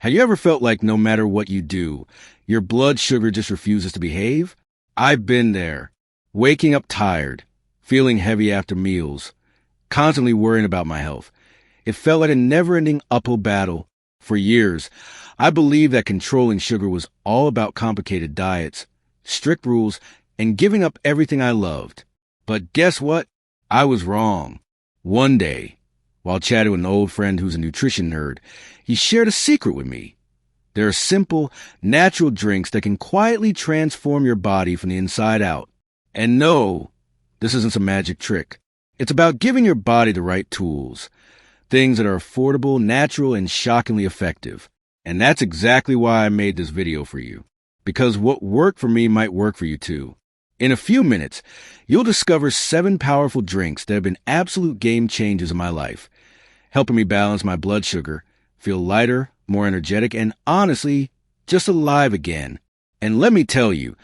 Have you ever felt like no matter what you do, your blood sugar just refuses to behave? I've been there. Waking up tired, feeling heavy after meals, constantly worrying about my health. It felt like a never-ending uphill battle. For years, I believed that controlling sugar was all about complicated diets, strict rules, and giving up everything I loved. But guess what? I was wrong. One day, while chatting with an old friend who's a nutrition nerd, he shared a secret with me. There are simple, natural drinks that can quietly transform your body from the inside out. And no, this isn't some magic trick. It's about giving your body the right tools, things that are affordable, natural, and shockingly effective. And that's exactly why I made this video for you. Because what worked for me might work for you too. In a few minutes, you'll discover 7 powerful drinks that have been absolute game changers in my life, helping me balance my blood sugar, feel lighter, more energetic, and honestly, just alive again. And let me tell you,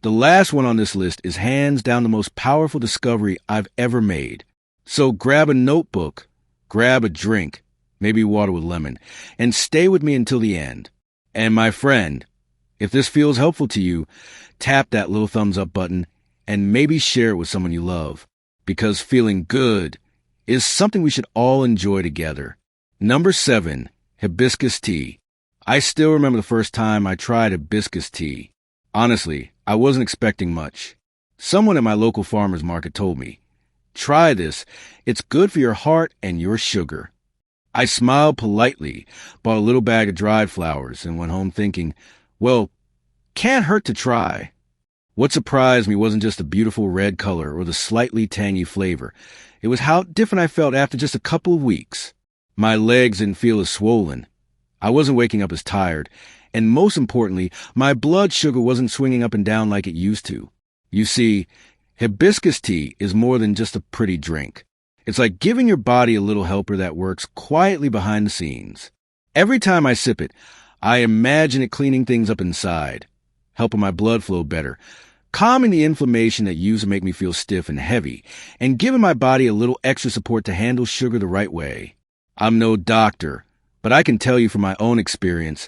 the last one on this list is hands down the most powerful discovery I've ever made. So grab a notebook, grab a drink, maybe water with lemon, and stay with me until the end. And my friend, if this feels helpful to you, tap that little thumbs up button and maybe share it with someone you love, because feeling good is something we should all enjoy together. Number 7, Hibiscus Tea. I still remember the first time I tried hibiscus tea. Honestly, I wasn't expecting much. Someone at my local farmer's market told me, "Try this. It's good for your heart and your sugar." I smiled politely, bought a little bag of dried flowers, and went home thinking, well, can't hurt to try. What surprised me wasn't just the beautiful red color or the slightly tangy flavor. It was how different I felt after just a couple of weeks. My legs didn't feel as swollen. I wasn't waking up as tired. And most importantly, my blood sugar wasn't swinging up and down like it used to. You see, hibiscus tea is more than just a pretty drink. It's like giving your body a little helper that works quietly behind the scenes. Every time I sip it, I imagine it cleaning things up inside, helping my blood flow better, calming the inflammation that used to make me feel stiff and heavy, and giving my body a little extra support to handle sugar the right way. I'm no doctor, but I can tell you from my own experience,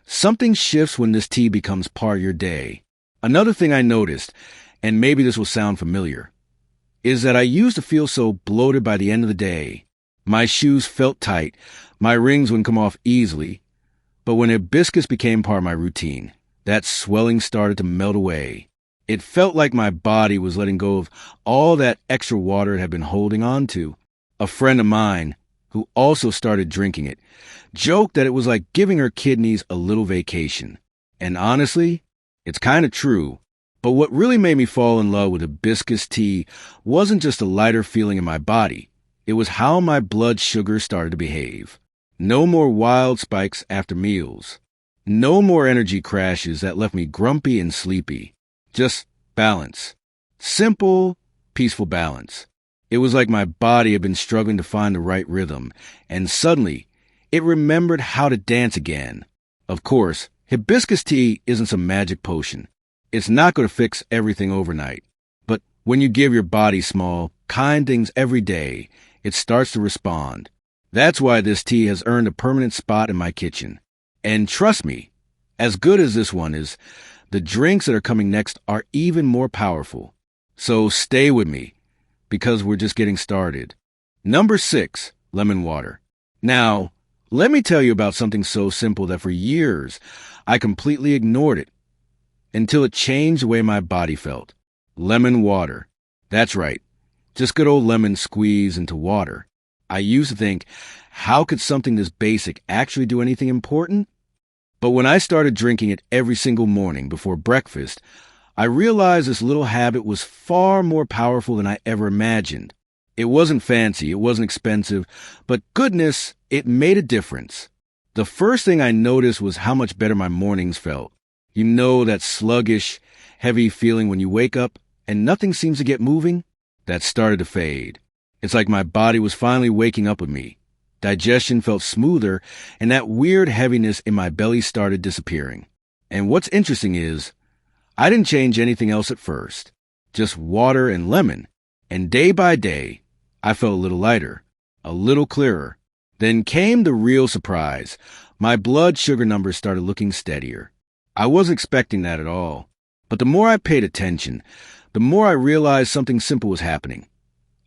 something shifts when this tea becomes part of your day. Another thing I noticed, and maybe this will sound familiar, is that I used to feel so bloated by the end of the day. My shoes felt tight, my rings wouldn't come off easily, but when hibiscus became part of my routine, that swelling started to melt away. It felt like my body was letting go of all that extra water it had been holding on to. A friend of mine, who also started drinking it, joked that it was like giving her kidneys a little vacation. And honestly, it's kind of true. But what really made me fall in love with hibiscus tea wasn't just a lighter feeling in my body. It was how my blood sugar started to behave. No more wild spikes after meals. No more energy crashes that left me grumpy and sleepy. Just balance. Simple, peaceful balance. It was like my body had been struggling to find the right rhythm, and suddenly, it remembered how to dance again. Of course, hibiscus tea isn't some magic potion. It's not going to fix everything overnight. But when you give your body small, kind things every day, it starts to respond. That's why this tea has earned a permanent spot in my kitchen. And trust me, as good as this one is, the drinks that are coming next are even more powerful. So stay with me, because we're just getting started. Number 6, lemon water. Now, let me tell you about something so simple that for years, I completely ignored it, until it changed the way my body felt. Lemon water. That's right. Just good old lemon squeezed into water. I used to think, how could something this basic actually do anything important? But when I started drinking it every single morning before breakfast, I realized this little habit was far more powerful than I ever imagined. It wasn't fancy, it wasn't expensive, but goodness, it made a difference. The first thing I noticed was how much better my mornings felt. You know that sluggish, heavy feeling when you wake up and nothing seems to get moving? That started to fade. It's like my body was finally waking up with me. Digestion felt smoother, and that weird heaviness in my belly started disappearing. And what's interesting is, I didn't change anything else at first. Just water and lemon. And day by day, I felt a little lighter, a little clearer. Then came the real surprise. My blood sugar numbers started looking steadier. I wasn't expecting that at all. But the more I paid attention, the more I realized something simple was happening.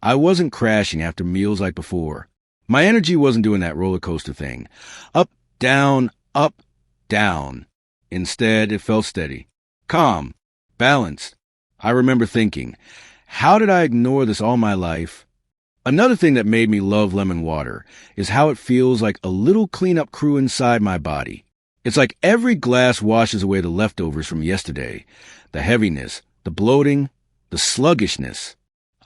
I wasn't crashing after meals like before. My energy wasn't doing that roller coaster thing. Up, down, up, down. Instead, it felt steady, calm, balanced. I remember thinking, how did I ignore this all my life? Another thing that made me love lemon water is how it feels like a little cleanup crew inside my body. It's like every glass washes away the leftovers from yesterday, the heaviness, the bloating, the sluggishness.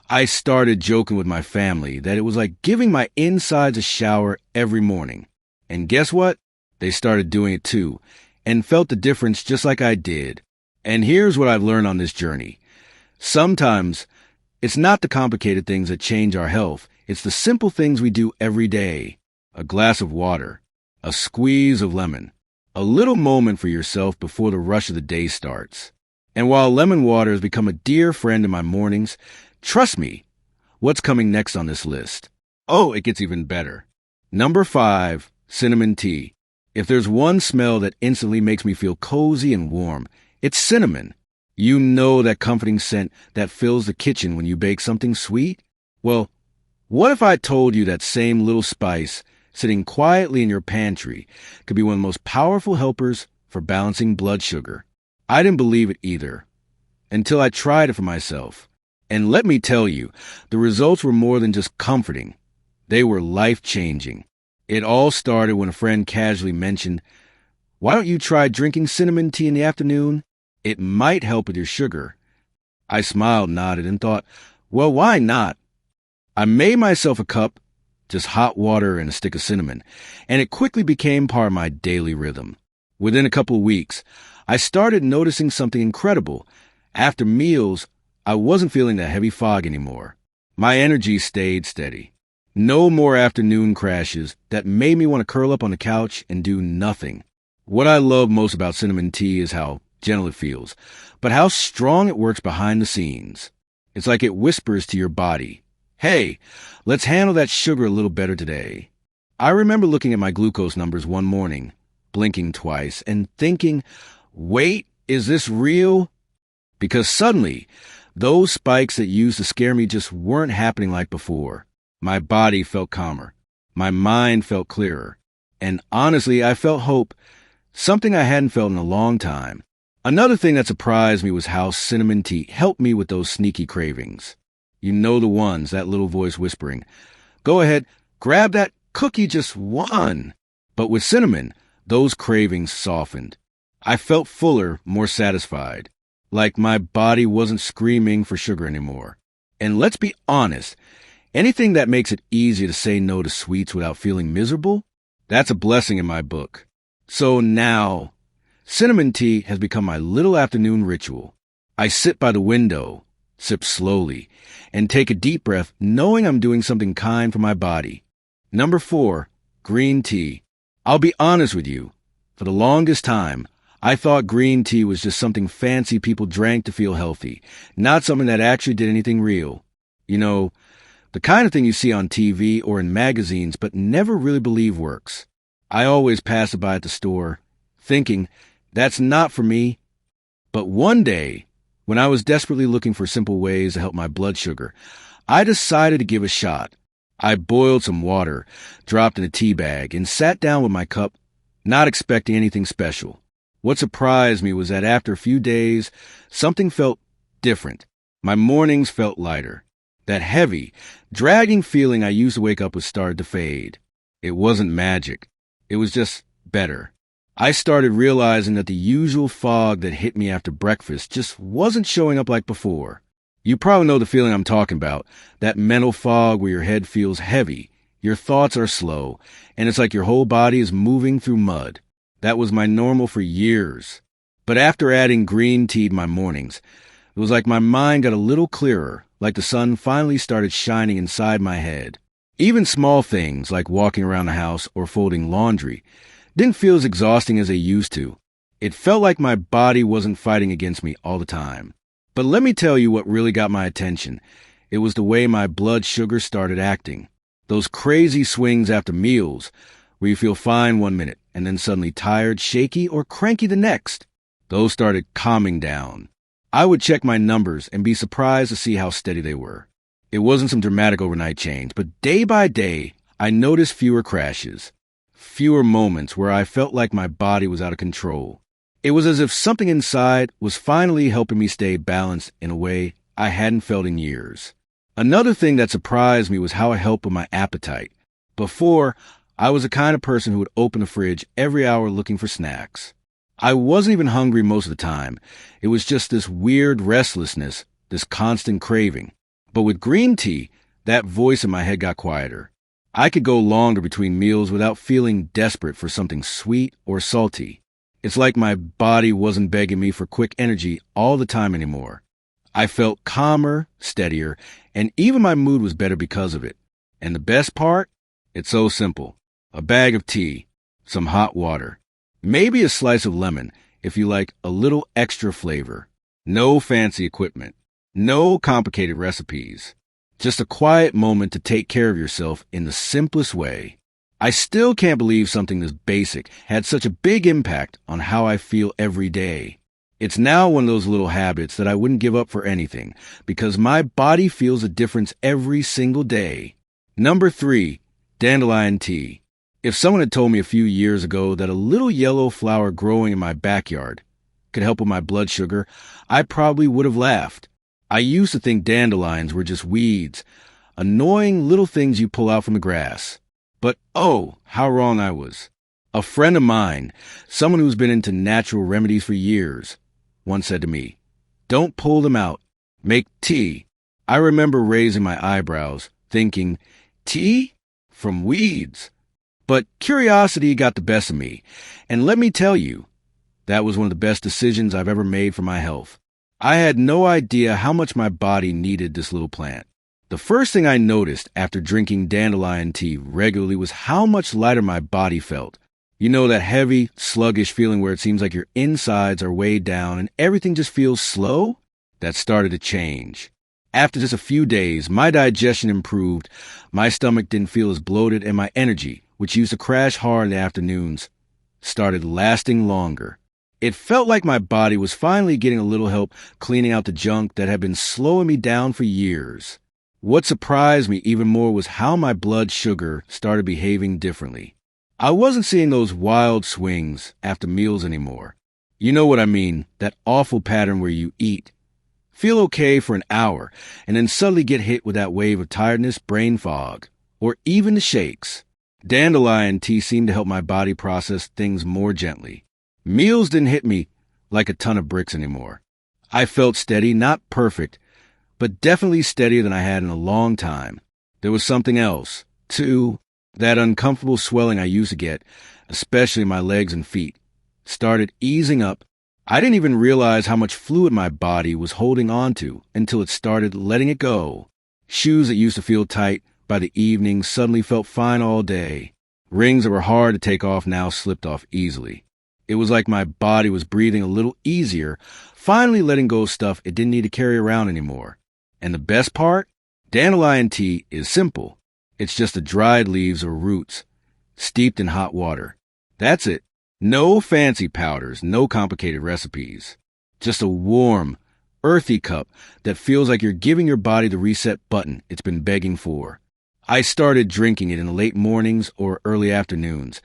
I started joking with my family that it was like giving my insides a shower every morning. And guess what? They started doing it too, and felt the difference just like I did. And here's what I've learned on this journey. Sometimes it's not the complicated things that change our health. It's the simple things we do every day. A glass of water, a squeeze of lemon, a little moment for yourself before the rush of the day starts. And while lemon water has become a dear friend in my mornings, trust me, what's coming next on this list? Oh, it gets even better. Number 5, cinnamon tea. If there's one smell that instantly makes me feel cozy and warm, it's cinnamon. You know that comforting scent that fills the kitchen when you bake something sweet? Well, what if I told you that same little spice sitting quietly in your pantry could be one of the most powerful helpers for balancing blood sugar? I didn't believe it either, until I tried it for myself. And let me tell you, the results were more than just comforting. They were life-changing. It all started when a friend casually mentioned, "Why don't you try drinking cinnamon tea in the afternoon? It might help with your sugar." I smiled, nodded, and thought, well, why not? I made myself a cup, just hot water and a stick of cinnamon, and it quickly became part of my daily rhythm. Within a couple of weeks, I started noticing something incredible. After meals, I wasn't feeling that heavy fog anymore. My energy stayed steady. No more afternoon crashes that made me want to curl up on the couch and do nothing. What I love most about cinnamon tea is how gentle it feels, but how strong it works behind the scenes. It's like it whispers to your body, "Hey, let's handle that sugar a little better today." I remember looking at my glucose numbers one morning, blinking twice, and thinking, wait, is this real? Because suddenly, those spikes that used to scare me just weren't happening like before. My body felt calmer. My mind felt clearer. And honestly, I felt hope, something I hadn't felt in a long time. Another thing that surprised me was how cinnamon tea helped me with those sneaky cravings. You know the ones, that little voice whispering, "Go ahead, grab that cookie, just one." But with cinnamon, those cravings softened. I felt fuller, more satisfied, like my body wasn't screaming for sugar anymore. And let's be honest, anything that makes it easier to say no to sweets without feeling miserable, that's a blessing in my book. So now, cinnamon tea has become my little afternoon ritual. I sit by the window, sip slowly, and take a deep breath, knowing I'm doing something kind for my body. Number 4, green tea. I'll be honest with you. For the longest time, I thought green tea was just something fancy people drank to feel healthy, not something that actually did anything real. You know, the kind of thing you see on TV or in magazines but never really believe works. I always pass it by at the store, thinking, that's not for me. But one day, when I was desperately looking for simple ways to help my blood sugar, I decided to give a shot. I boiled some water, dropped in a tea bag, and sat down with my cup, not expecting anything special. What surprised me was that after a few days, something felt different. My mornings felt lighter. That heavy, dragging feeling I used to wake up with started to fade. It wasn't magic. It was just better. I started realizing that the usual fog that hit me after breakfast just wasn't showing up like before. You probably know the feeling I'm talking about, that mental fog where your head feels heavy, your thoughts are slow, and it's like your whole body is moving through mud. That was my normal for years. But after adding green tea to my mornings, it was like my mind got a little clearer, like the sun finally started shining inside my head. Even small things like walking around the house or folding laundry didn't feel as exhausting as they used to. It felt like my body wasn't fighting against me all the time. But let me tell you what really got my attention. It was the way my blood sugar started acting. Those crazy swings after meals, where you feel fine one minute and then suddenly tired, shaky, or cranky the next. Those started calming down. I would check my numbers and be surprised to see how steady they were. It wasn't some dramatic overnight change, but day by day, I noticed fewer crashes, fewer moments where I felt like my body was out of control. It was as if something inside was finally helping me stay balanced in a way I hadn't felt in years. Another thing that surprised me was how it helped with my appetite. Before, I was the kind of person who would open the fridge every hour looking for snacks. I wasn't even hungry most of the time. It was just this weird restlessness, this constant craving. But with green tea, that voice in my head got quieter. I could go longer between meals without feeling desperate for something sweet or salty. It's like my body wasn't begging me for quick energy all the time anymore. I felt calmer, steadier, and even my mood was better because of it. And the best part? It's so simple. A bag of tea, some hot water, maybe a slice of lemon if you like a little extra flavor. No fancy equipment, no complicated recipes. Just a quiet moment to take care of yourself in the simplest way. I still can't believe something this basic had such a big impact on how I feel every day. It's now one of those little habits that I wouldn't give up for anything because my body feels a difference every single day. Number 3, Dandelion Tea. If someone had told me a few years ago that a little yellow flower growing in my backyard could help with my blood sugar, I probably would have laughed. I used to think dandelions were just weeds, annoying little things you pull out from the grass. But oh, how wrong I was. A friend of mine, someone who's been into natural remedies for years, once said to me, "Don't pull them out. Make tea." I remember raising my eyebrows, thinking, tea? From weeds? But curiosity got the best of me, and let me tell you, that was one of the best decisions I've ever made for my health. I had no idea how much my body needed this little plant. The first thing I noticed after drinking dandelion tea regularly was how much lighter my body felt. You know that heavy, sluggish feeling where it seems like your insides are weighed down and everything just feels slow? That started to change. After just a few days, my digestion improved, my stomach didn't feel as bloated, and my energy, which used to crash hard in the afternoons, started lasting longer. It felt like my body was finally getting a little help cleaning out the junk that had been slowing me down for years. What surprised me even more was how my blood sugar started behaving differently. I wasn't seeing those wild swings after meals anymore. You know what I mean, that awful pattern where you eat, feel okay for an hour, and then suddenly get hit with that wave of tiredness, brain fog, or even the shakes. Dandelion tea seemed to help my body process things more gently. Meals didn't hit me like a ton of bricks anymore. I felt steady, not perfect, but definitely steadier than I had in a long time. There was something else, too. That uncomfortable swelling I used to get, especially in my legs and feet, started easing up. I didn't even realize how much fluid my body was holding on to until it started letting it go. Shoes that used to feel tight by the evening suddenly felt fine all day. Rings that were hard to take off now slipped off easily. It was like my body was breathing a little easier, finally letting go of stuff it didn't need to carry around anymore. And the best part? Dandelion tea is simple. It's just the dried leaves or roots, steeped in hot water. That's it. No fancy powders, no complicated recipes. Just a warm, earthy cup that feels like you're giving your body the reset button it's been begging for. I started drinking it in the late mornings or early afternoons,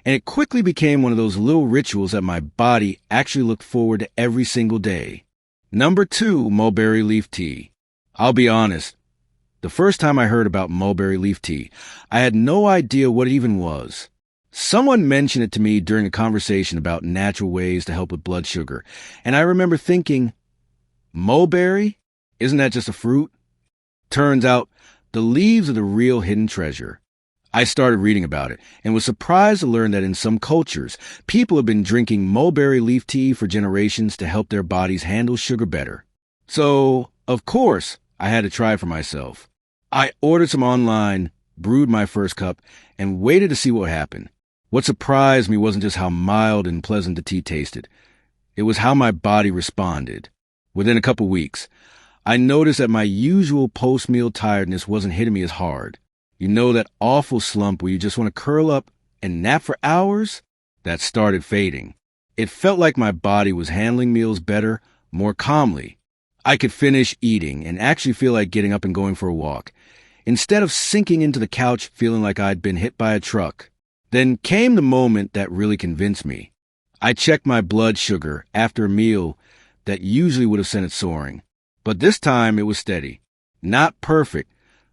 and it quickly became one of those little rituals that my body actually looked forward to every single day. Number 2, mulberry leaf tea. I'll be honest, the first time I heard about mulberry leaf tea, I had no idea what it even was. Someone mentioned it to me during a conversation about natural ways to help with blood sugar, and I remember thinking, mulberry? Isn't that just a fruit? Turns out, the leaves are the real hidden treasure. I started reading about it and was surprised to learn that in some cultures, people have been drinking mulberry leaf tea for generations to help their bodies handle sugar better. So, of course, I had to try it for myself. I ordered some online, brewed my first cup, and waited to see what happened. What surprised me wasn't just how mild and pleasant the tea tasted. It was how my body responded. Within a couple weeks, I noticed that my usual post-meal tiredness wasn't hitting me as hard. You know that awful slump where you just want to curl up and nap for hours, that started fading. It felt like my body was handling meals better, more calmly. I could finish eating and actually feel like getting up and going for a walk, instead of sinking into the couch feeling like I'd been hit by a truck. Then came the moment that really convinced me. I checked my blood sugar after a meal that usually would have sent it soaring. But this time it was steady. Not perfect,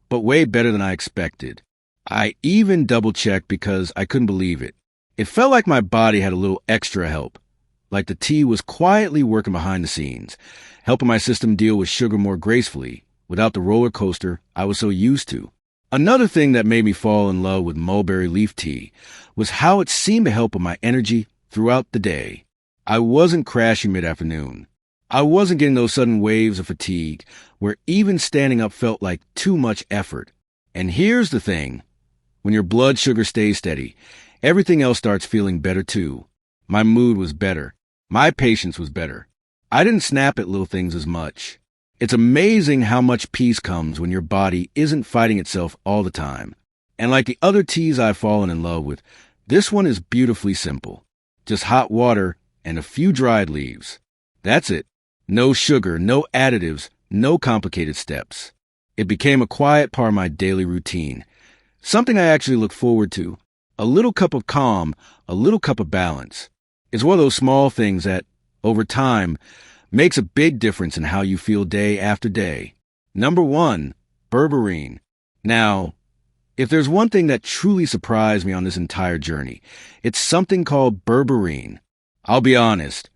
but way better than I expected. I even double-checked because I couldn't believe it. It felt like my body had a little extra help, like the tea was quietly working behind the scenes, helping my system deal with sugar more gracefully, without the roller coaster I was so used to. Another thing that made me fall in love with mulberry leaf tea was how it seemed to help with my energy throughout the day. I wasn't crashing mid-afternoon. I wasn't getting those sudden waves of fatigue where even standing up felt like too much effort. And here's the thing. When your blood sugar stays steady, everything else starts feeling better too. My mood was better. My patience was better. I didn't snap at little things as much. It's amazing how much peace comes when your body isn't fighting itself all the time. And like the other teas I've fallen in love with, this one is beautifully simple. Just hot water and a few dried leaves. That's it. No sugar, no additives, no complicated steps. It became a quiet part of my daily routine. Something I actually look forward to. A little cup of calm, a little cup of balance. It's one of those small things that, over time, makes a big difference in how you feel day after day. Number 1, Bourberine. Now, if there's one thing that truly surprised me on this entire journey, it's something called Bourberine. I'll be honest,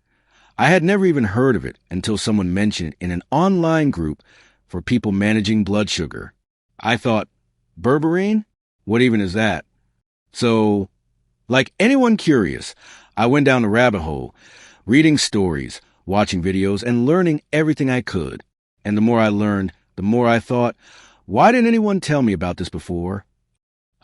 I had never even heard of it until someone mentioned it in an online group for people managing blood sugar. I thought, Bourberine? What even is that? So, like anyone curious, I went down the rabbit hole, reading stories, watching videos, and learning everything I could. And the more I learned, the more I thought, why didn't anyone tell me about this before?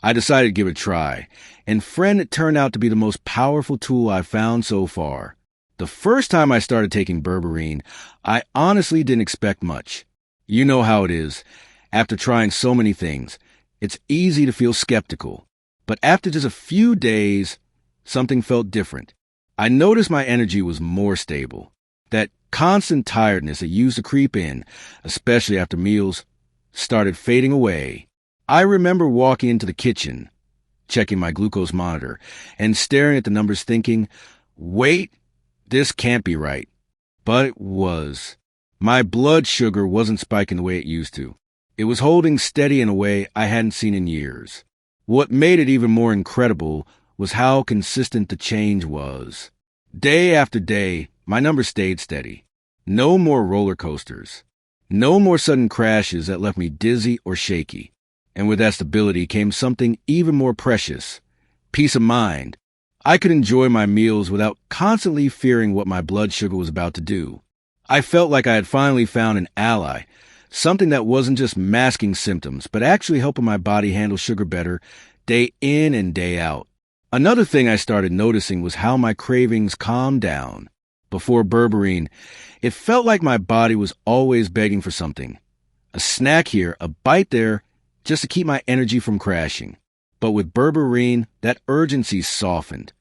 I decided to give it a try, and friend, it turned out to be the most powerful tool I've found so far. The first time I started taking Bourberine, I honestly didn't expect much. You know how it is. After trying so many things, it's easy to feel skeptical. But after just a few days, something felt different. I noticed my energy was more stable. That constant tiredness that used to creep in, especially after meals, started fading away. I remember walking into the kitchen, checking my glucose monitor, and staring at the numbers thinking, wait, this can't be right. But it was. My blood sugar wasn't spiking the way it used to. It was holding steady in a way I hadn't seen in years. What made it even more incredible was how consistent the change was. Day after day, my numbers stayed steady. No more roller coasters. No more sudden crashes that left me dizzy or shaky. And with that stability came something even more precious, peace of mind. I could enjoy my meals without constantly fearing what my blood sugar was about to do. I felt like I had finally found an ally, something that wasn't just masking symptoms, but actually helping my body handle sugar better day in and day out. Another thing I started noticing was how my cravings calmed down. Before Bourberine, it felt like my body was always begging for something. A snack here, a bite there, just to keep my energy from crashing. But with Bourberine, that urgency softened.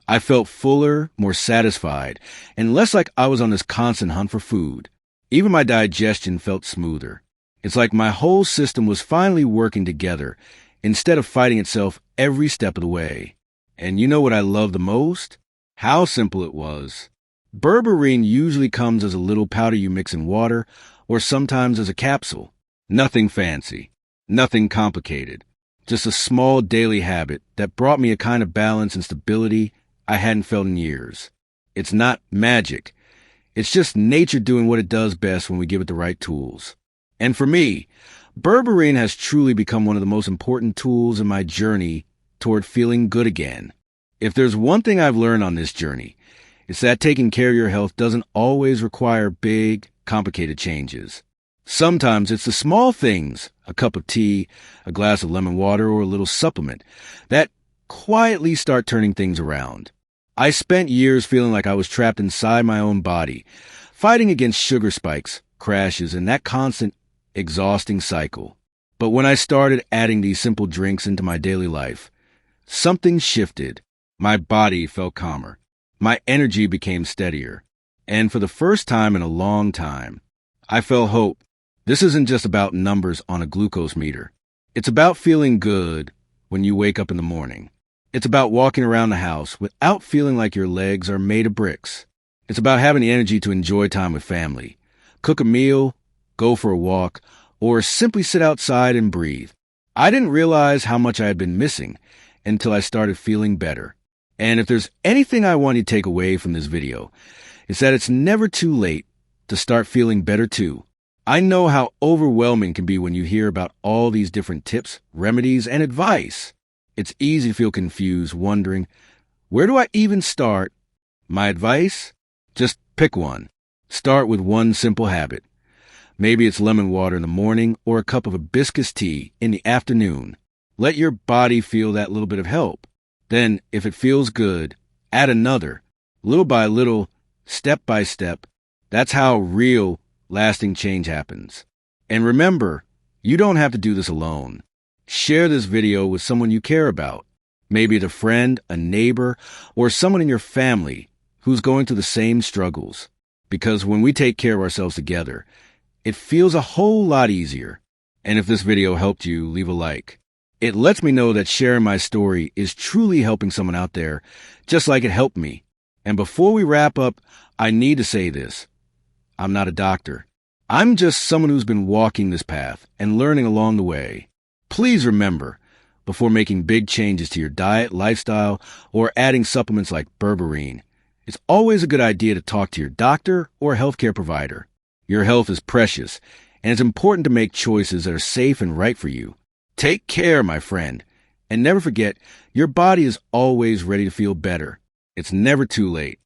I felt fuller, more satisfied, and less like I was on this constant hunt for food. Even my digestion felt smoother. It's like my whole system was finally working together, instead of fighting itself every step of the way. And you know what I love the most? How simple it was. Bourberine usually comes as a little powder you mix in water, or sometimes as a capsule. Nothing fancy. Nothing complicated. Just a small daily habit that brought me a kind of balance and stability I hadn't felt in years. It's not magic. It's just nature doing what it does best when we give it the right tools. And for me, Bourberine has truly become one of the most important tools in my journey toward feeling good again. If there's one thing I've learned on this journey, it's that taking care of your health doesn't always require big, complicated changes. Sometimes it's the small things, a cup of tea, a glass of lemon water, or a little supplement, that quietly start turning things around. I spent years feeling like I was trapped inside my own body, fighting against sugar spikes, crashes, and that constant, exhausting cycle. But when I started adding these simple drinks into my daily life, something shifted. My body felt calmer. My energy became steadier. And for the first time in a long time, I felt hope. This isn't just about numbers on a glucose meter. It's about feeling good when you wake up in the morning. It's about walking around the house without feeling like your legs are made of bricks. It's about having the energy to enjoy time with family, cook a meal, go for a walk, or simply sit outside and breathe. I didn't realize how much I had been missing until I started feeling better. And if there's anything I want you to take away from this video, it's that it's never too late to start feeling better too. I know how overwhelming it can be when you hear about all these different tips, remedies, and advice. It's easy to feel confused, wondering, where do I even start? My advice? Just pick one. Start with one simple habit. Maybe it's lemon water in the morning or a cup of hibiscus tea in the afternoon. Let your body feel that little bit of help. Then, if it feels good, add another. Little by little, step by step. That's how real, lasting change happens. And remember, you don't have to do this alone. Share this video with someone you care about. Maybe it's a friend, a neighbor, or someone in your family who's going through the same struggles. Because when we take care of ourselves together, it feels a whole lot easier. And if this video helped you, leave a like. It lets me know that sharing my story is truly helping someone out there, just like it helped me. And before we wrap up, I need to say this. I'm not a doctor. I'm just someone who's been walking this path and learning along the way. Please remember, before making big changes to your diet, lifestyle, or adding supplements like Bourberine, it's always a good idea to talk to your doctor or healthcare provider. Your health is precious, and it's important to make choices that are safe and right for you. Take care, my friend, and never forget, your body is always ready to feel better. It's never too late.